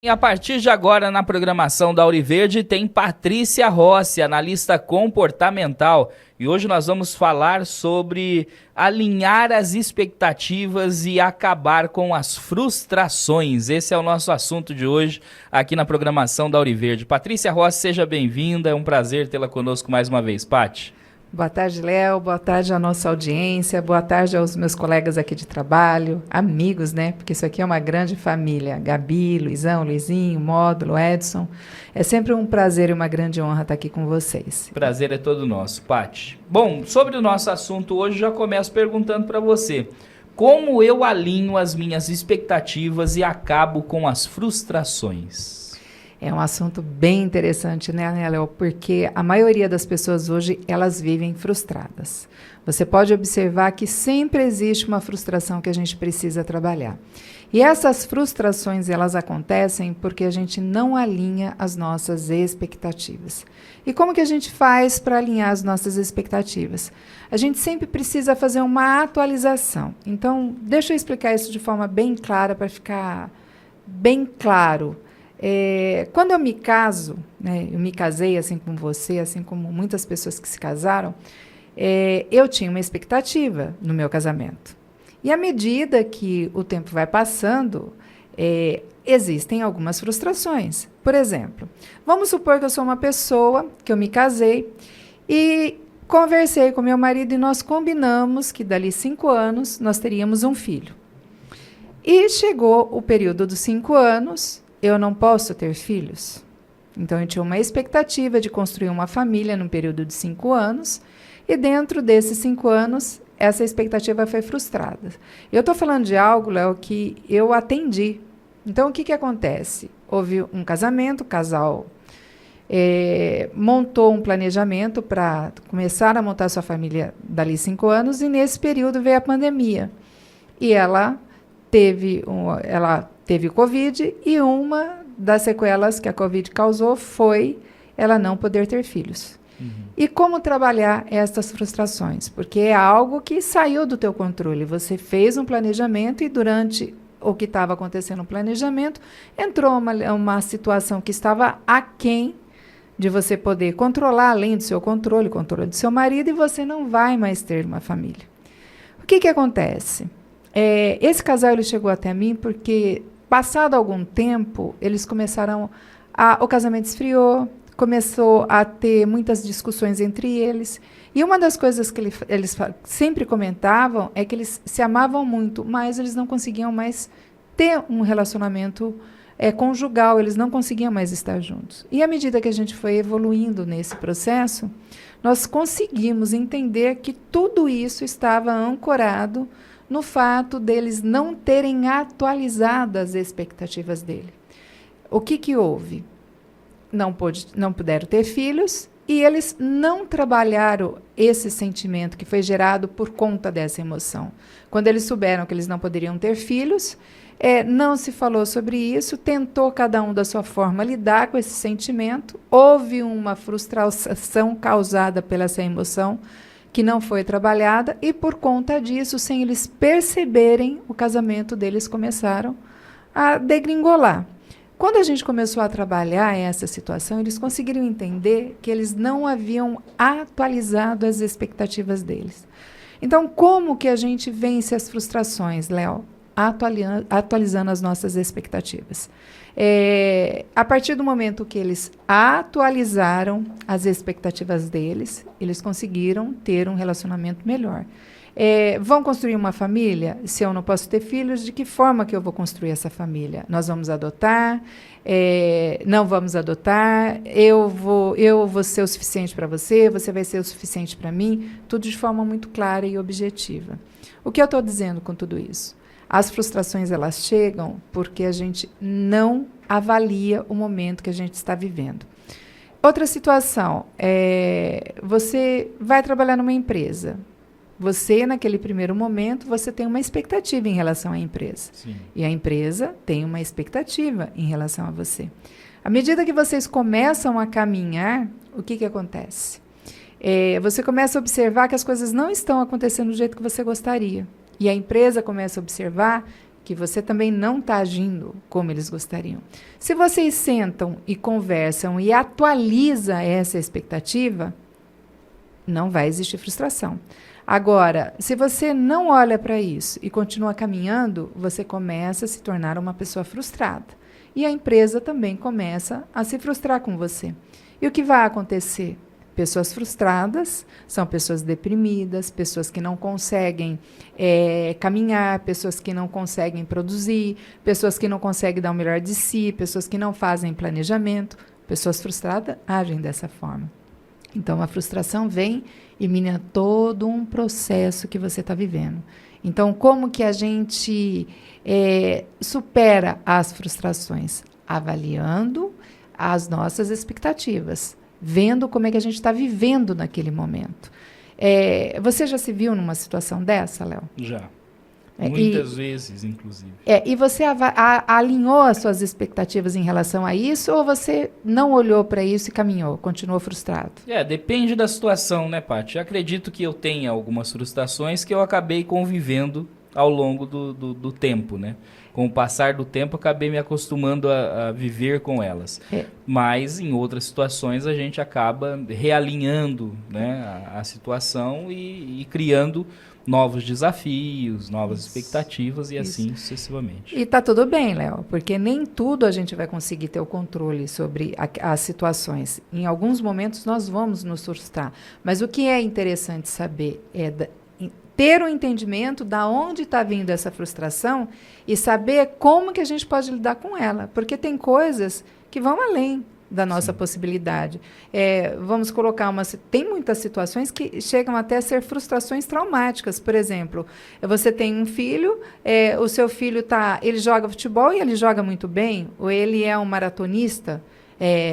E a partir de agora, na programação da Auriverde, tem Patrícia Rossi, analista comportamental. E hoje nós vamos falar sobre alinhar as expectativas e acabar com as frustrações. Esse é o nosso assunto de hoje aqui na programação da Auriverde. Patrícia Rossi, seja bem-vinda. É um prazer tê-la conosco mais uma vez. Pati. Boa tarde, Léo. Boa tarde à nossa audiência. Boa tarde aos meus colegas aqui de trabalho, amigos, né? Porque isso aqui é uma grande família. Gabi, Luizão, Luizinho, Módulo, Edson. É sempre um prazer e uma grande honra estar aqui com vocês. Prazer é todo nosso, Pati. Bom, sobre o nosso assunto hoje, já começo perguntando para você. Como eu alinho as minhas expectativas e acabo com as frustrações? É um assunto bem interessante, né, Léo? Porque a maioria das pessoas hoje, elas vivem frustradas. Você pode observar que sempre existe uma frustração que a gente precisa trabalhar. E essas frustrações, elas acontecem porque a gente não alinha as nossas expectativas. E como que a gente faz para alinhar as nossas expectativas? A gente sempre precisa fazer uma atualização. Então, deixa eu explicar isso de forma bem clara para ficar bem claro. Quando eu me caso, né, eu me casei assim como você, assim como muitas pessoas que se casaram, eu tinha uma expectativa no meu casamento. E à medida que o tempo vai passando, existem algumas frustrações. Por exemplo, vamos supor que eu sou uma pessoa, que eu me casei e conversei com meu marido e nós combinamos que dali 5 anos nós teríamos um filho. E chegou o período dos 5 anos, eu não posso ter filhos. Então, eu tinha uma expectativa de construir uma família num período de 5 anos, e dentro desses 5 anos, essa expectativa foi frustrada. Eu estou falando de algo, Léo, que eu atendi. Então, o que acontece? Houve um casamento, o casal montou um planejamento para começar a montar sua família dali 5 anos, e nesse período veio a pandemia. E ela teve Covid, e uma das sequelas que a Covid causou foi ela não poder ter filhos. Uhum. E como trabalhar essas frustrações? Porque é algo que saiu do teu controle. Você fez um planejamento e durante o que estava acontecendo no planejamento, entrou uma situação que estava aquém de você poder controlar, além do seu controle do seu marido, e você não vai mais ter uma família. O que acontece? Esse casal ele chegou até mim porque, passado algum tempo, eles começaram o casamento esfriou, começou a ter muitas discussões entre eles. E uma das coisas que eles sempre comentavam é que eles se amavam muito, mas eles não conseguiam mais ter um relacionamento conjugal, eles não conseguiam mais estar juntos. E à medida que a gente foi evoluindo nesse processo, nós conseguimos entender que tudo isso estava ancorado no fato deles não terem atualizado as expectativas dele. O que houve? Não puderam ter filhos e eles não trabalharam esse sentimento que foi gerado por conta dessa emoção. Quando eles souberam que eles não poderiam ter filhos, não se falou sobre isso, tentou cada um da sua forma lidar com esse sentimento, houve uma frustração causada pela essa emoção, que não foi trabalhada, e por conta disso, sem eles perceberem, o casamento deles começaram a degringolar. Quando a gente começou a trabalhar essa situação, eles conseguiram entender que eles não haviam atualizado as expectativas deles. Então, como que a gente vence as frustrações, Léo? Atualizando as nossas expectativas. A partir do momento que eles atualizaram as expectativas deles, eles conseguiram ter um relacionamento melhor. Vão construir uma família? Se eu não posso ter filhos, de que forma que eu vou construir essa família? Nós vamos adotar? Não vamos adotar? Eu vou ser o suficiente para você? Você vai ser o suficiente para mim? Tudo de forma muito clara e objetiva. O que eu estou dizendo com tudo isso? As frustrações, elas chegam porque a gente não avalia o momento que a gente está vivendo. Outra situação, você vai trabalhar numa empresa. Você, naquele primeiro momento, você tem uma expectativa em relação à empresa. Sim. E a empresa tem uma expectativa em relação a você. À medida que vocês começam a caminhar, o que acontece? Você começa a observar que as coisas não estão acontecendo do jeito que você gostaria. E a empresa começa a observar que você também não está agindo como eles gostariam. Se vocês sentam e conversam e atualizam essa expectativa, não vai existir frustração. Agora, se você não olha para isso e continua caminhando, você começa a se tornar uma pessoa frustrada. E a empresa também começa a se frustrar com você. E o que vai acontecer? Pessoas frustradas são pessoas deprimidas, pessoas que não conseguem caminhar, pessoas que não conseguem produzir, pessoas que não conseguem dar o melhor de si, pessoas que não fazem planejamento. Pessoas frustradas agem dessa forma. Então, a frustração vem e mina todo um processo que você está vivendo. Então, como que a gente supera as frustrações? Avaliando as nossas expectativas, vendo como é que a gente está vivendo naquele momento. Você já se viu numa situação dessa, Léo? Já. Muitas vezes, inclusive. E você alinhou as suas expectativas em relação a isso, ou você não olhou para isso e caminhou, continuou frustrado? Depende da situação, né, Paty? Acredito que eu tenha algumas frustrações que eu acabei convivendo ao longo do tempo, né? Com o passar do tempo, acabei me acostumando a viver com elas. Mas, em outras situações, a gente acaba realinhando, né, a situação e criando novos desafios, novas expectativas e assim sucessivamente. E está tudo bem, Léo, porque nem tudo a gente vai conseguir ter o controle sobre as situações. Em alguns momentos nós vamos nos frustrar, mas o que é interessante saber é ter um entendimento da onde está vindo essa frustração e saber como que a gente pode lidar com ela, porque tem coisas que vão além da nossa possibilidade. Vamos colocar tem muitas situações que chegam até a ser frustrações traumáticas. Por exemplo, você tem um filho, o seu filho ele joga futebol e ele joga muito bem, ou ele é um maratonista,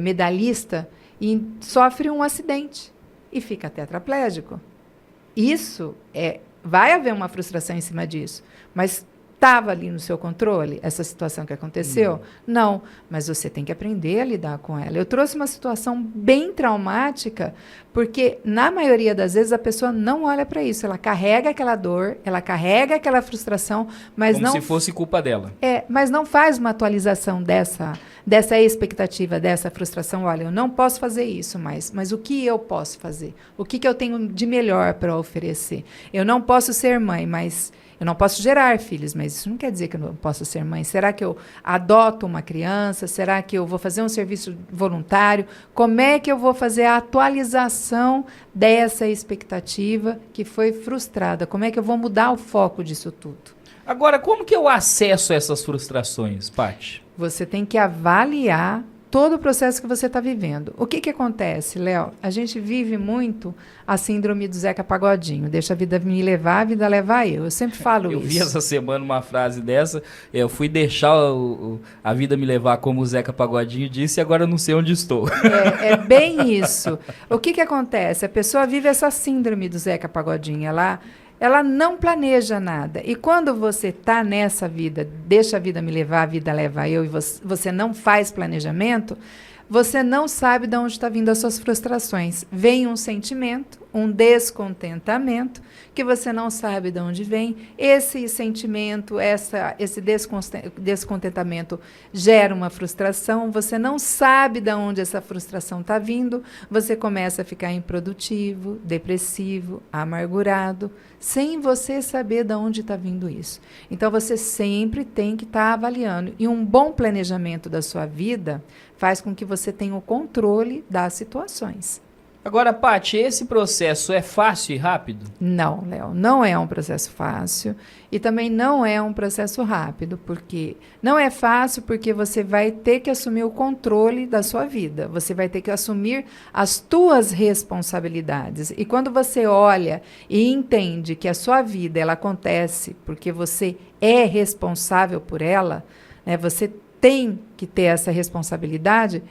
medalhista, e sofre um acidente e fica tetraplégico. Isso vai haver uma frustração em cima disso, mas estava ali no seu controle essa situação que aconteceu? Não, mas você tem que aprender a lidar com ela. Eu trouxe uma situação bem traumática, porque na maioria das vezes a pessoa não olha para isso, ela carrega aquela dor, ela carrega aquela frustração, mas Como se fosse culpa dela. Mas não faz uma atualização dessa expectativa, dessa frustração. Olha, eu não posso fazer isso mais, mas o que eu posso fazer? O que eu tenho de melhor para oferecer? Eu não posso ser mãe, mas eu não posso gerar filhos, mas isso não quer dizer que eu não posso ser mãe. Será que eu adoto uma criança? Será que eu vou fazer um serviço voluntário? Como é que eu vou fazer a atualização dessa expectativa que foi frustrada? Como é que eu vou mudar o foco disso tudo? Agora, como que eu acesso essas frustrações, Paty? Você tem que avaliar todo o processo que você está vivendo. O que acontece, Léo? A gente vive muito a síndrome do Zeca Pagodinho. Deixa a vida me levar, a vida levar eu. Eu sempre falo isso. Eu vi essa semana uma frase dessa, eu fui deixar a vida me levar como o Zeca Pagodinho disse e agora eu não sei onde estou. É bem isso. O que acontece? A pessoa vive essa síndrome do Zeca Pagodinho. Ela não planeja nada. E quando você está nessa vida, deixa a vida me levar, a vida leva eu, e você não faz planejamento, você não sabe de onde está vindo as suas frustrações. Vem um sentimento, um descontentamento, que você não sabe de onde vem. Esse sentimento, esse descontentamento gera uma frustração, você não sabe de onde essa frustração está vindo, você começa a ficar improdutivo, depressivo, amargurado, sem você saber de onde está vindo isso. Então, você sempre tem que estar avaliando. E um bom planejamento da sua vida faz com que você tenha o controle das situações. Agora, Paty, esse processo é fácil e rápido? Não, Léo, não é um processo fácil e também não é um processo rápido, porque não é fácil porque você vai ter que assumir o controle da sua vida, você vai ter que assumir as tuas responsabilidades. E quando você olha e entende que a sua vida ela acontece porque você é responsável por ela, né, você tem que ter essa responsabilidade,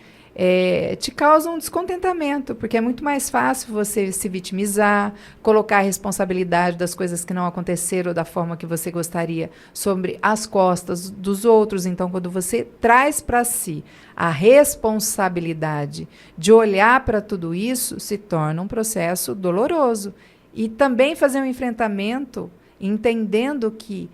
te causa um descontentamento, porque é muito mais fácil você se vitimizar, colocar a responsabilidade das coisas que não aconteceram da forma que você gostaria sobre as costas dos outros. Então, quando você traz para si a responsabilidade de olhar para tudo isso, se torna um processo doloroso. E também fazer um enfrentamento entendendo que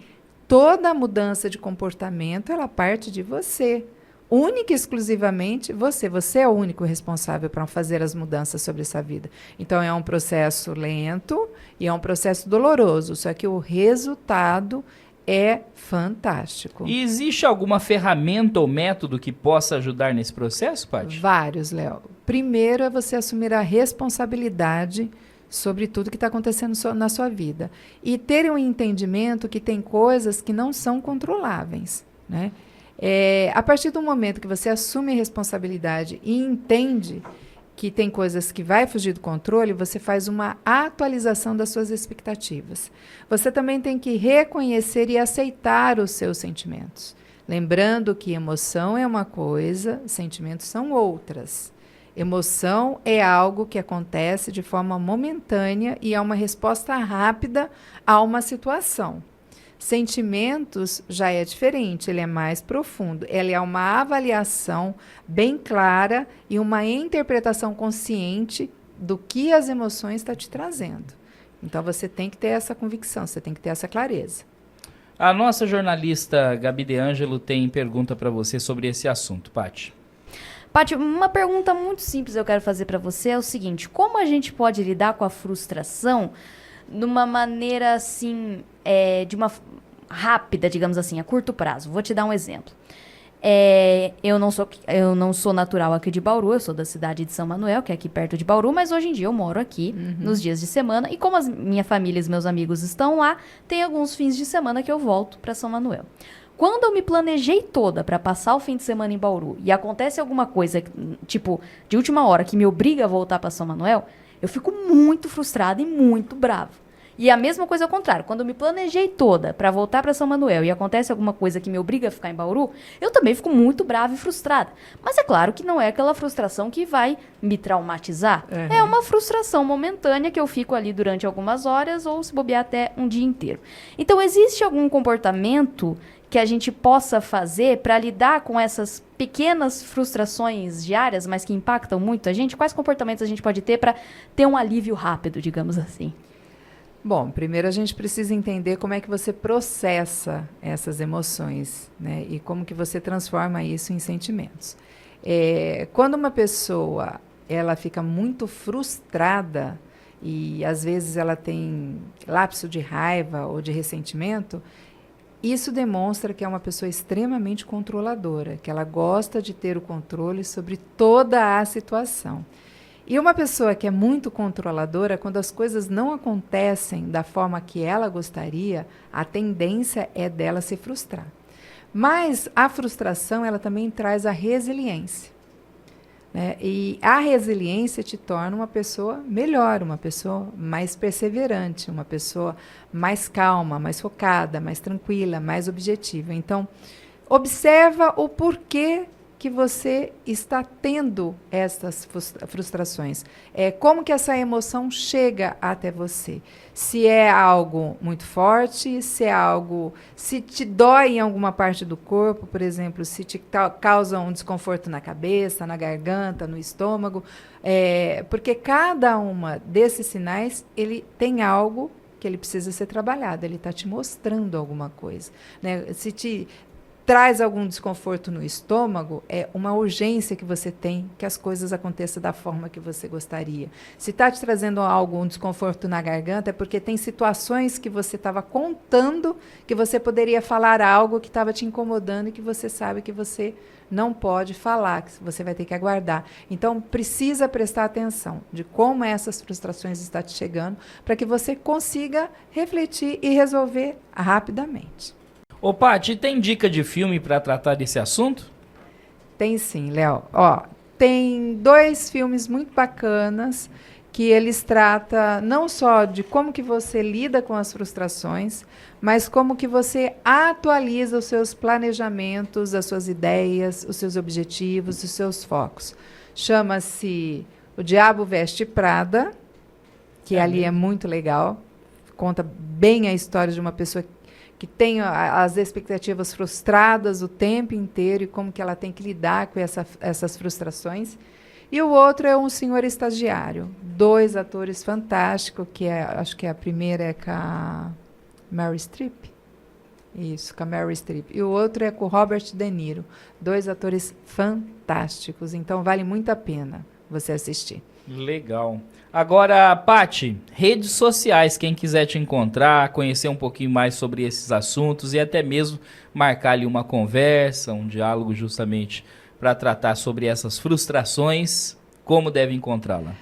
toda mudança de comportamento, ela parte de você. Única e exclusivamente você. Você é o único responsável para fazer as mudanças sobre essa vida. Então, é um processo lento e é um processo doloroso, só que o resultado é fantástico. E existe alguma ferramenta ou método que possa ajudar nesse processo, Paty? Vários, Léo. Primeiro é você assumir a responsabilidade sobre tudo que está acontecendo na sua vida. E ter um entendimento que tem coisas que não são controláveis, né? A partir do momento que você assume a responsabilidade e entende que tem coisas que vai fugir do controle, você faz uma atualização das suas expectativas. Você também tem que reconhecer e aceitar os seus sentimentos. Lembrando que emoção é uma coisa, sentimentos são outras. Emoção é algo que acontece de forma momentânea e é uma resposta rápida a uma situação. Sentimentos já é diferente, ele é mais profundo. Ele é uma avaliação bem clara e uma interpretação consciente do que as emoções estão te trazendo. Então, você tem que ter essa convicção, você tem que ter essa clareza. A nossa jornalista Gabi De Angelo tem pergunta para você sobre esse assunto, Paty. Paty, uma pergunta muito simples eu quero fazer para você é o seguinte: como a gente pode lidar com a frustração de uma maneira assim, de uma rápida, digamos assim, a curto prazo? Vou te dar um exemplo. Eu não sou natural aqui de Bauru, eu sou da cidade de São Manuel, que é aqui perto de Bauru, mas hoje em dia eu moro aqui nos dias de semana, e como minha família e os meus amigos estão lá, tem alguns fins de semana que eu volto para São Manuel. Quando eu me planejei toda para passar o fim de semana em Bauru e acontece alguma coisa, tipo, de última hora, que me obriga a voltar para São Manuel, eu fico muito frustrada e muito brava. E a mesma coisa ao contrário. Quando eu me planejei toda para voltar para São Manuel e acontece alguma coisa que me obriga a ficar em Bauru, eu também fico muito brava e frustrada. Mas é claro que não é aquela frustração que vai me traumatizar. Uhum. É uma frustração momentânea que eu fico ali durante algumas horas ou se bobear até um dia inteiro. Então, existe algum comportamento que a gente possa fazer para lidar com essas pequenas frustrações diárias, mas que impactam muito a gente? Quais comportamentos a gente pode ter para ter um alívio rápido, digamos assim? Bom, primeiro a gente precisa entender como é que você processa essas emoções, né? E como que você transforma isso em sentimentos. Quando uma pessoa ela fica muito frustrada e às vezes ela tem lapso de raiva ou de ressentimento, isso demonstra que é uma pessoa extremamente controladora, que ela gosta de ter o controle sobre toda a situação. E uma pessoa que é muito controladora, quando as coisas não acontecem da forma que ela gostaria, a tendência é dela se frustrar. Mas a frustração, ela também traz a resiliência, né? E a resiliência te torna uma pessoa melhor, uma pessoa mais perseverante, uma pessoa mais calma, mais focada, mais tranquila, mais objetiva. Então, observa o porquê que você está tendo essas frustrações. Como que essa emoção chega até você? Se é algo muito forte, se te dói em alguma parte do corpo, por exemplo, se te causa um desconforto na cabeça, na garganta, no estômago, porque cada uma desses sinais, ele tem algo que ele precisa ser trabalhado, ele está te mostrando alguma coisa, né? Se te traz algum desconforto no estômago, é uma urgência que você tem que as coisas aconteçam da forma que você gostaria. Se está te trazendo um desconforto na garganta, é porque tem situações que você estava contando que você poderia falar algo que estava te incomodando e que você sabe que você não pode falar, que você vai ter que aguardar. Então, precisa prestar atenção de como essas frustrações estão te chegando para que você consiga refletir e resolver rapidamente. Ô, Paty, tem dica de filme para tratar desse assunto? Tem sim, Léo. Tem 2 filmes muito bacanas que eles tratam não só de como que você lida com as frustrações, mas como que você atualiza os seus planejamentos, as suas ideias, os seus objetivos, os seus focos. Chama-se O Diabo Veste Prada, que ali é muito legal. Conta bem a história de uma pessoa que tem as expectativas frustradas o tempo inteiro e como que ela tem que lidar com essas frustrações. E o outro é Um Senhor Estagiário. 2 atores fantásticos, acho que a primeira é com a Meryl Streep. Isso, com a Meryl Streep. E o outro é com o Robert De Niro. 2 atores fantásticos. Então, vale muito a pena você assistir. Legal. Agora, Paty, redes sociais, quem quiser te encontrar, conhecer um pouquinho mais sobre esses assuntos e até mesmo marcar ali uma conversa, um diálogo justamente para tratar sobre essas frustrações, como deve encontrá-la?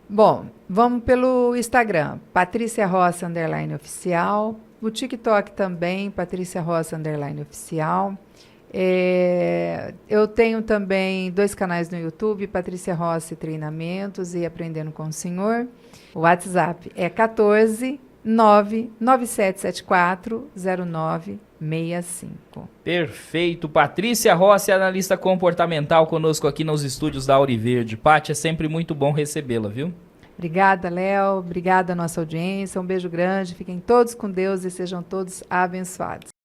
Bom, vamos pelo Instagram, Patrícia Rossi _oficial. O TikTok também, Patrícia Rossi _oficial. Eu tenho também 2 canais no YouTube, Patrícia Rossi Treinamentos e Aprendendo com o Senhor. O WhatsApp é 14 99774 0965. Perfeito. Patrícia Rossi, analista comportamental, conosco aqui nos estúdios da Auriverde. Paty, é sempre muito bom recebê-la, viu? Obrigada, Léo. Obrigada à nossa audiência. Um beijo grande. Fiquem todos com Deus e sejam todos abençoados.